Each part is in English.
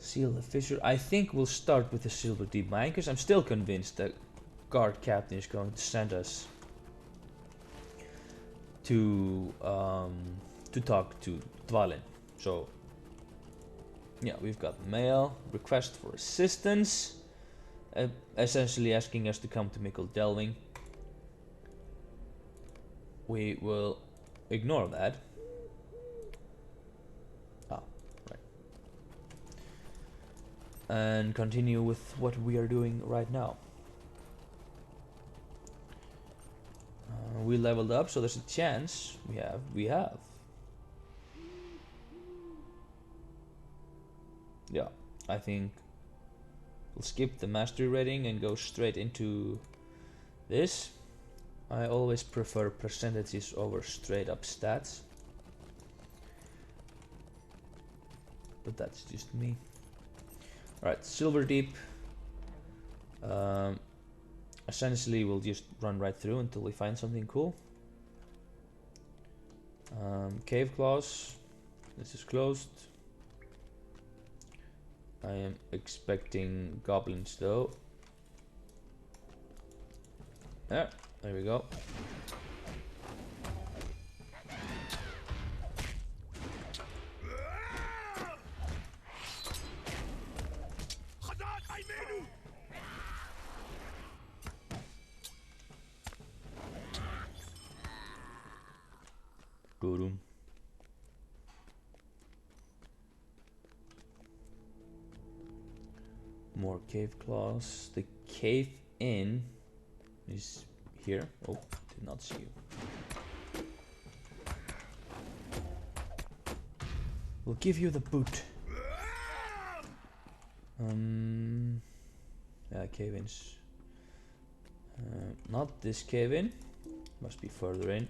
Seal the fissure. I think we'll start with the Silver Deep Mine, because I'm still convinced that guard captain is going to send us to talk to Dvalin. So yeah, we've got mail, request for assistance, essentially asking us to come to Mickle Delving. We will ignore that. Ah, right. And continue with what we are doing right now. We leveled up, so there's a chance we have. Yeah, I think we'll skip the mastery rating and go straight into this. I always prefer percentages over straight up stats, but that's just me. Alright, Silver Deep. Essentially we'll just run right through until we find something cool. Cave claws. This is closed. I am expecting goblins though. Yeah, there we go. Boom. More cave claws. The cave in is here. Oh, did not see you. We'll give you the boot. Yeah, cave-ins. Not this cave-in. Must be further in.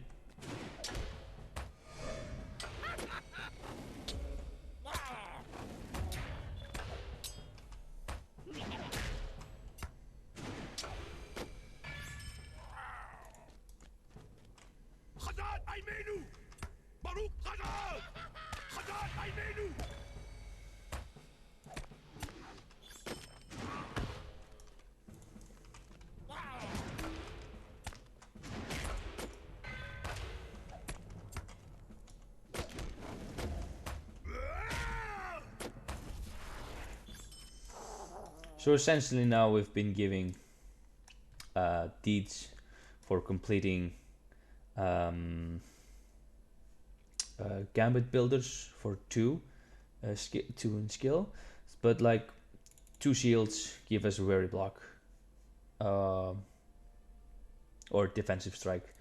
So essentially now we've been giving deeds for completing gambit builders for 2 in skill, but like 2 shields give us a weary block or defensive strike,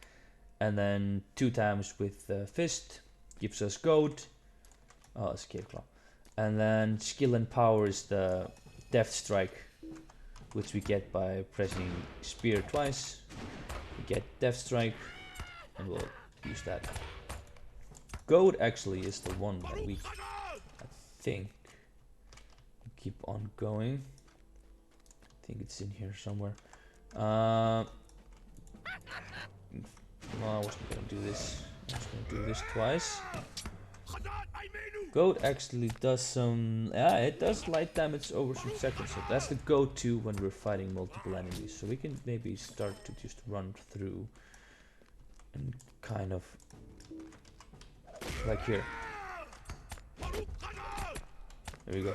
and then 2 times with fist gives us gold. Oh, it's cave claw, and then skill and power is the death strike, which we get by pressing spear twice. We get death strike, and we'll use that. Goat actually is the one that we, I think, keep on going. I think it's in here somewhere. No, I wasn't gonna do this. I was gonna do this twice. Goat actually does some, yeah, it does light damage over some seconds, so that's the go-to when we're fighting multiple enemies. So we can maybe start to just run through and kind of like here. There we go.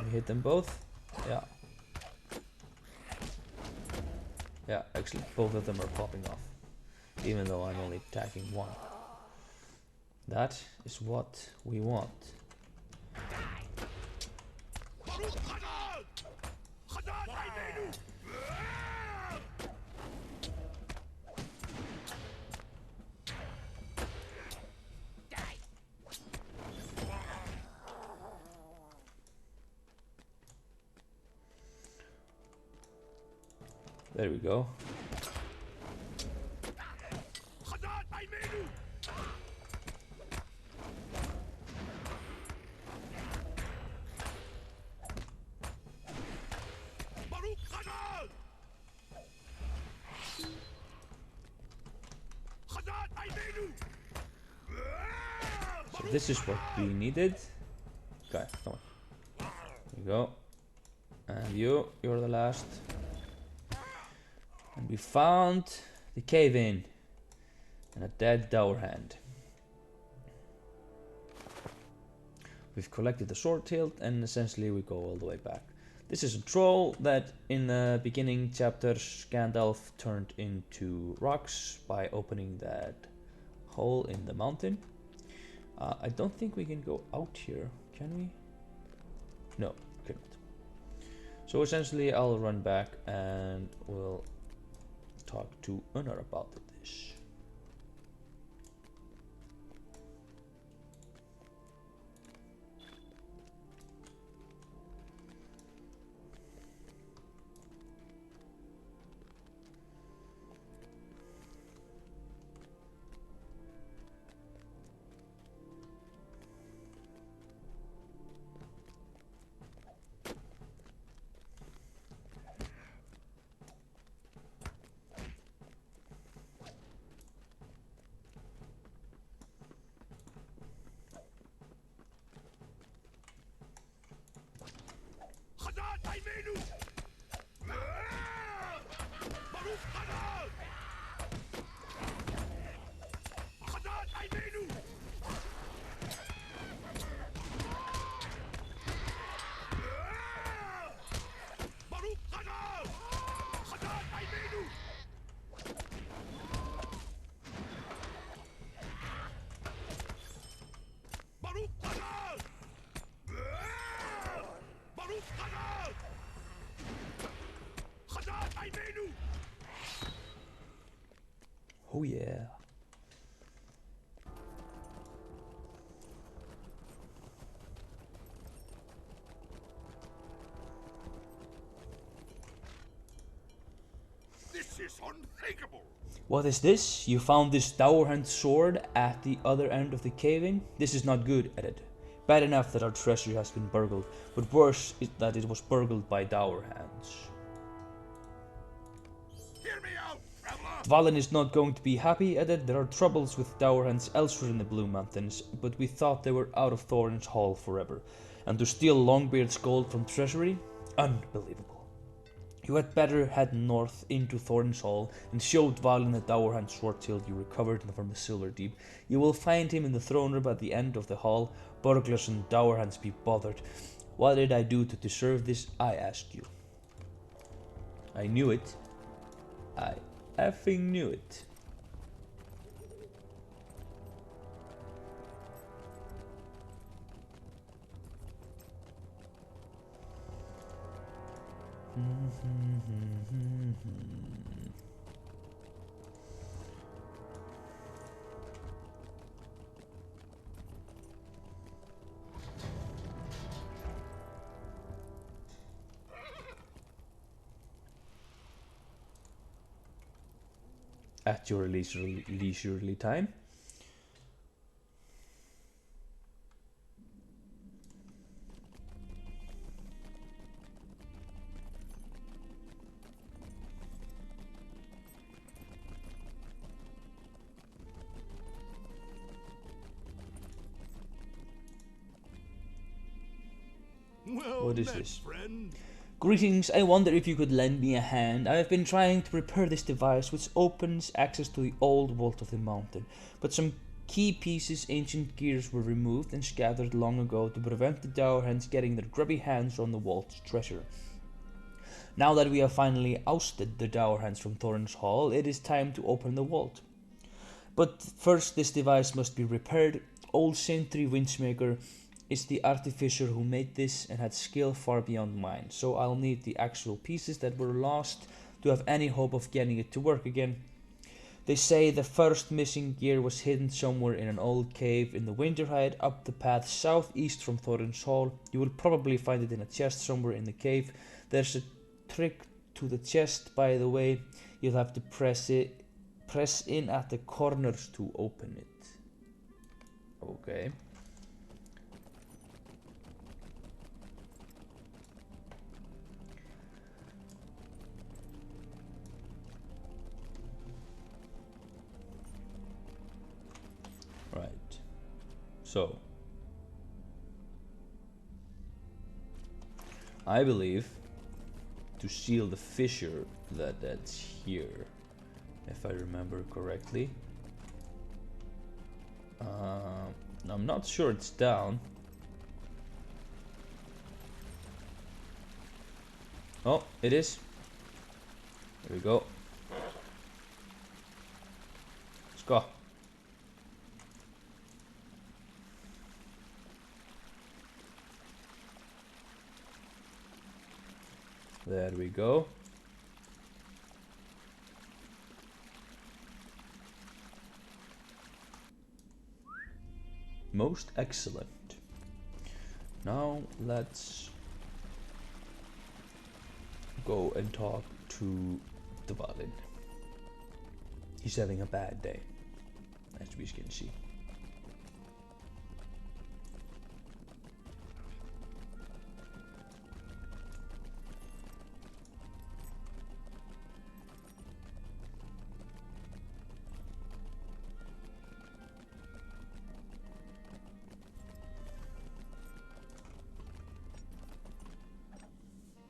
We hit them both. Yeah. Yeah, actually both of them are popping off, even though I'm only attacking one. That is what we want. There we go. So this is what we needed. Okay, come on. you go. And you're the last. And we found the cave in and a dead dour hand. We've collected the sword hilt and essentially we go all the way back. This is a troll that in the beginning chapters Gandalf turned into rocks by opening that hole in the mountain. I don't think we can go out here, can we? No, cannot. So essentially I'll run back and we'll talk to Unnar about this. Oh yeah. This is unthinkable. What is this? You found this dour-hand sword at the other end of the cave-in? This is not good, Edit. Bad enough that our treasure has been burgled, but worse is that it was burgled by dour hands. Hear me out, traveler. Dvalin is not going to be happy, Edit. There are troubles with dour hands elsewhere in the Blue Mountains, but we thought they were out of Thorins Hall forever. And to steal Longbeard's gold from treasury? Unbelievable. You had better head north into Thorins Hall and show Dvalin the dour-hand sword hilt you recovered from the Silver Deep. You will find him in the throne room at the end of the hall. Burglars and dour-hands be bothered. What did I do to deserve this, I ask you? I knew it. I effing knew it. At your leisurely time. Well, What is this? friend. Greetings, I wonder if you could lend me a hand. I have been trying to repair this device which opens access to the old vault of the mountain, but some key pieces, ancient gears were removed and scattered long ago to prevent the dour hands getting their grubby hands on the vault's treasure. Now that we have finally ousted the dour hands from Thorins Hall, it is time to open the vault. But first this device must be repaired. Old Sentry Winchmaker is the artificer who made this and had skill far beyond mine, so I'll need the actual pieces that were lost to have any hope of getting it to work again. They say the first missing gear was hidden somewhere in an old cave in the Winterhide up the path southeast from Thorins Hall. You will probably find it in a chest somewhere in the cave. There's a trick to the chest, by the way. You'll have to press in at the corners to open it. Okay. Right. So I believe, to seal the fissure that's here, if I remember correctly. I'm not sure it's down. Oh, it is. There we go. Let's go. There we go. Most excellent. Now let's go and talk to the Valin. He's having a bad day, as we can see.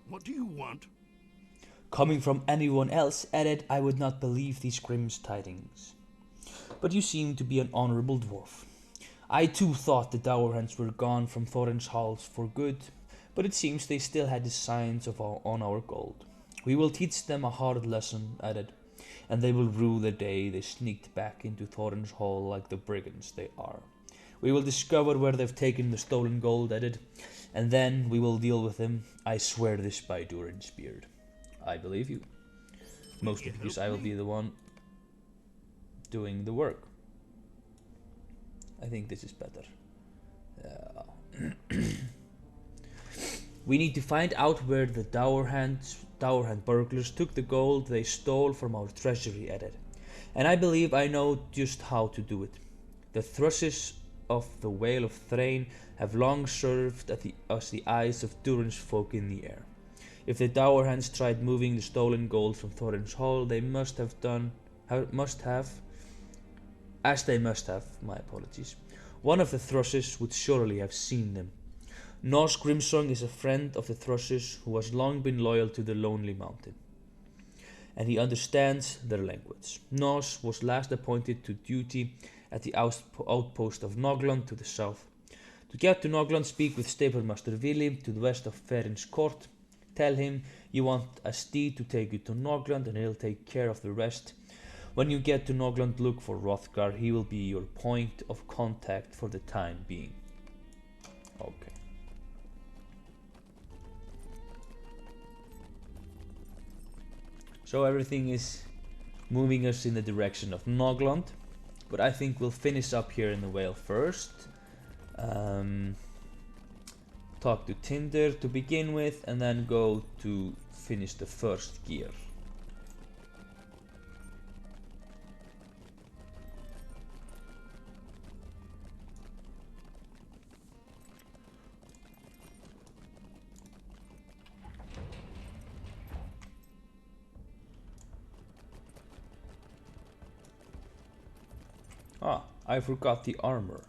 What do you want? Coming from anyone else, added, I would not believe these grim tidings. But you seem to be an honorable dwarf. I too thought the dower hands were gone from Thorins Hall for good, but it seems they still had the signs on our gold. We will teach them a hard lesson, added, and they will rue the day they sneaked back into Thorins Hall like the brigands they are. We will discover where they've taken the stolen gold, added, and then we will deal with them. I swear this by Durin's beard. I believe you. Mostly because I will be the one doing the work. I think this is better. We need to find out where the dower hand burglars took the gold they stole from our treasury, added. And I believe I know just how to do it. The thrushes of the Vale of Thrain have long served as the eyes of Durin's folk in the air. If the dower hands tried moving the stolen gold from Thorins Hall, they must have, my apologies. One of the thrushes would surely have seen them. Nos Grimsong is a friend of the thrushes who has long been loyal to the Lonely Mountain, and he understands their language. Nos was last appointed to duty at the outpost of Nogland to the south. To get to Nogland, speak with Stablemaster Willi to the west of Ferin's court. Tell him you want a steed to take you to Nogland and he'll take care of the rest. When you get to Nogland, look for Hrothgar. He will be your point of contact for the time being. Okay. So everything is moving us in the direction of Nogland. But I think we'll finish up here in the Vale first. Talk to Tinder to begin with, and then go to finish the first gear. Ah, I forgot the armor.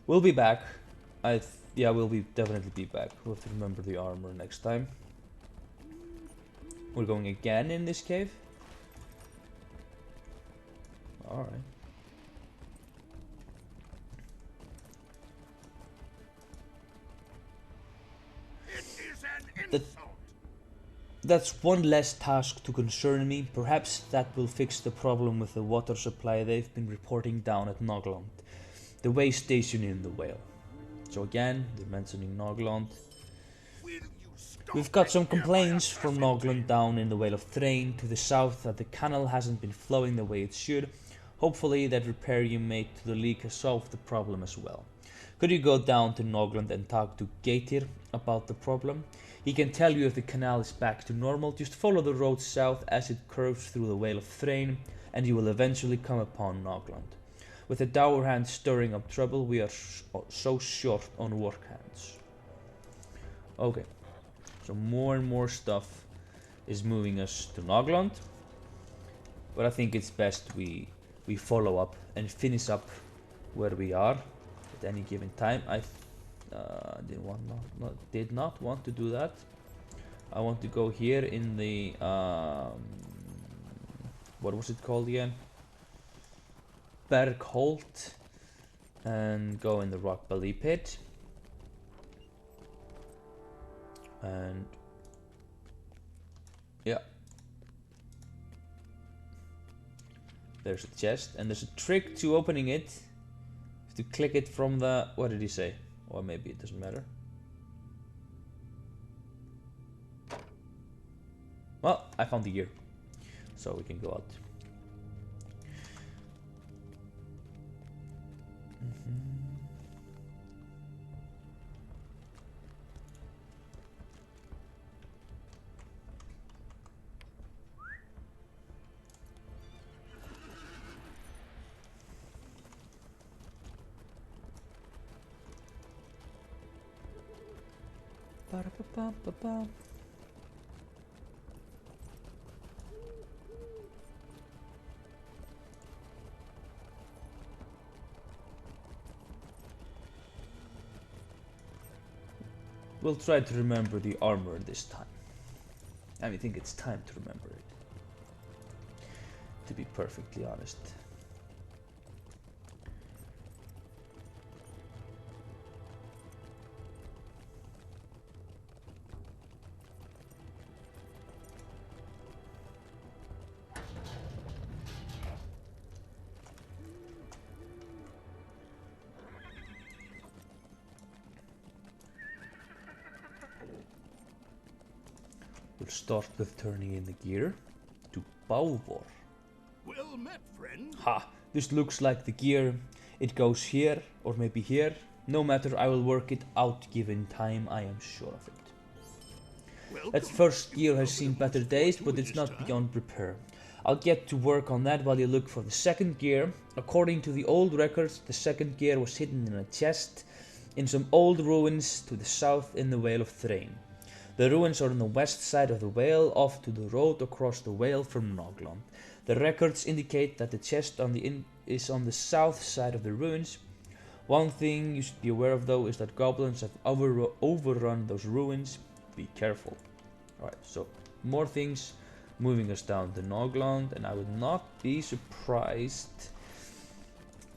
We'll be back. Yeah, we'll definitely be back. We'll have to remember the armor next time. We're going again in this cave? Alright. It is an insult. That's one less task to concern me. Perhaps that will fix the problem with the water supply they've been reporting down at Nogland, the way station in the Vale. So again, they're mentioning Nogland. We've got some complaints from Nogland down in the Vale of Thrain to the south that the canal hasn't been flowing the way it should. Hopefully that repair you made to the leak has solved the problem as well. Could you go down to Nogland and talk to Geitir about the problem? He can tell you if the canal is back to normal. Just follow the road south as it curves through the Vale of Thrain and you will eventually come upon Nogland. With the dower hands stirring up trouble, we are so short on work hands. Okay, so more and more stuff is moving us to Nogland. But I think it's best we follow up and finish up where we are at any given time. did not want to do that. I want to go here in the what was it called again? Bergholt, and go in the rock belly pit. And yeah, there's a chest, and there's a trick to opening it. You have to click it from the, what did he say? Or maybe it doesn't matter. Well, I found the gear, so we can go out. Ba-da-ba-ba-ba-ba. We'll try to remember the armor this time. I think it's time to remember it, to be perfectly honest. We'll start with turning in the gear to Bávor. Well met, friend. Ha! This looks like the gear. It goes here, or maybe here. No matter, I will work it out given time, I am sure of it. Welcome. That first gear has seen better days, but it's not beyond repair. I'll get to work on that while you look for the second gear. According to the old records, the second gear was hidden in a chest in some old ruins to the south in the Vale of Thrain. The ruins are on the west side of the Vale, off to the road across the Vale from Nogland. The records indicate that the chest is on the south side of the ruins. One thing you should be aware of though is that goblins have overrun those ruins. Be careful. Alright, so more things moving us down to Nogland, and I would not be surprised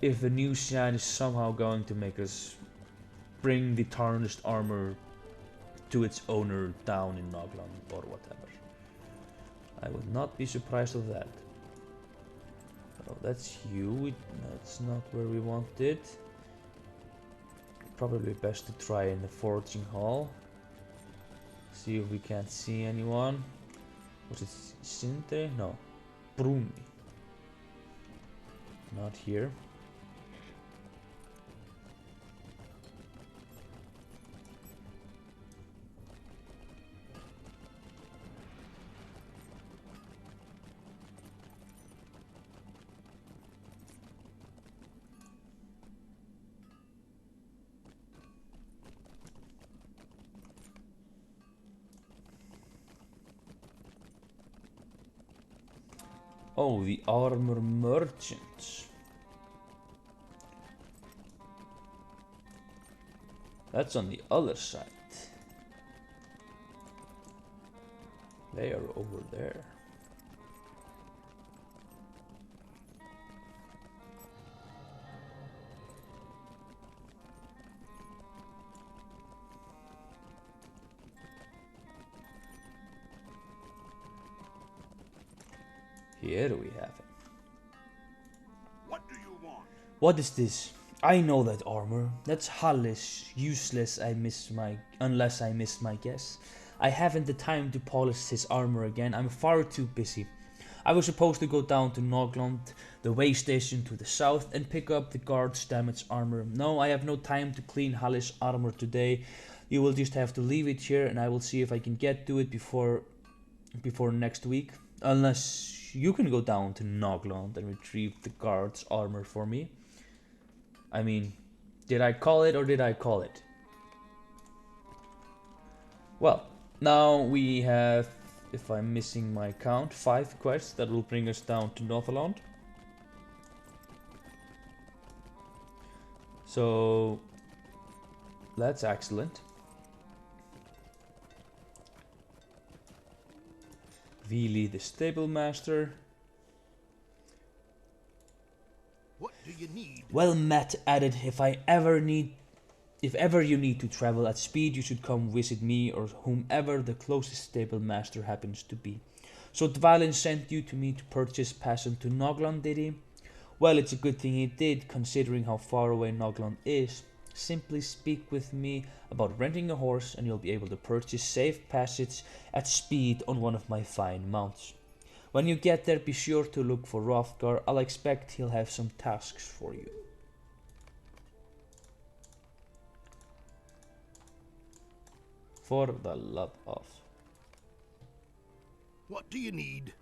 if the new shine is somehow going to make us bring the tarnished armor to its owner down in Nogland or whatever. I would not be surprised of that. Oh, that's you. That's not where we want it. Probably best to try in the Forging Hall. See if we can't see anyone. Was it Sindri? No. Bruni. Not here. Oh, the armor merchants. That's on the other side. They are over there. Here we have it. What do you want? What is this? I know that armor. That's Hallish. Useless. Unless I miss my guess. I haven't the time to polish his armor again. I'm far too busy. I was supposed to go down to Nogland, the way station to the south, and pick up the guard's damaged armor. No, I have no time to clean Hallish's armor today. You will just have to leave it here, and I will see if I can get to it before next week. Unless you can go down to Nogland and retrieve the guard's armor for me. I mean, did I call it or did I call it? Well, now we have, if I'm missing my count, 5 quests that will bring us down to Northland. So That's excellent. Vili the stable master. What do you need? Well, Matt added, if ever you need to travel at speed, you should come visit me or whomever the closest stable master happens to be. So Dvalin sent you to me to purchase passage to Noglan, did he? Well, it's a good thing he did, considering how far away Noglan is. Simply speak with me about renting a horse and you'll be able to purchase safe passage at speed on one of my fine mounts. When you get there, be sure to look for Hrothgar. I'll expect he'll have some tasks for you. For the love of. What do you need?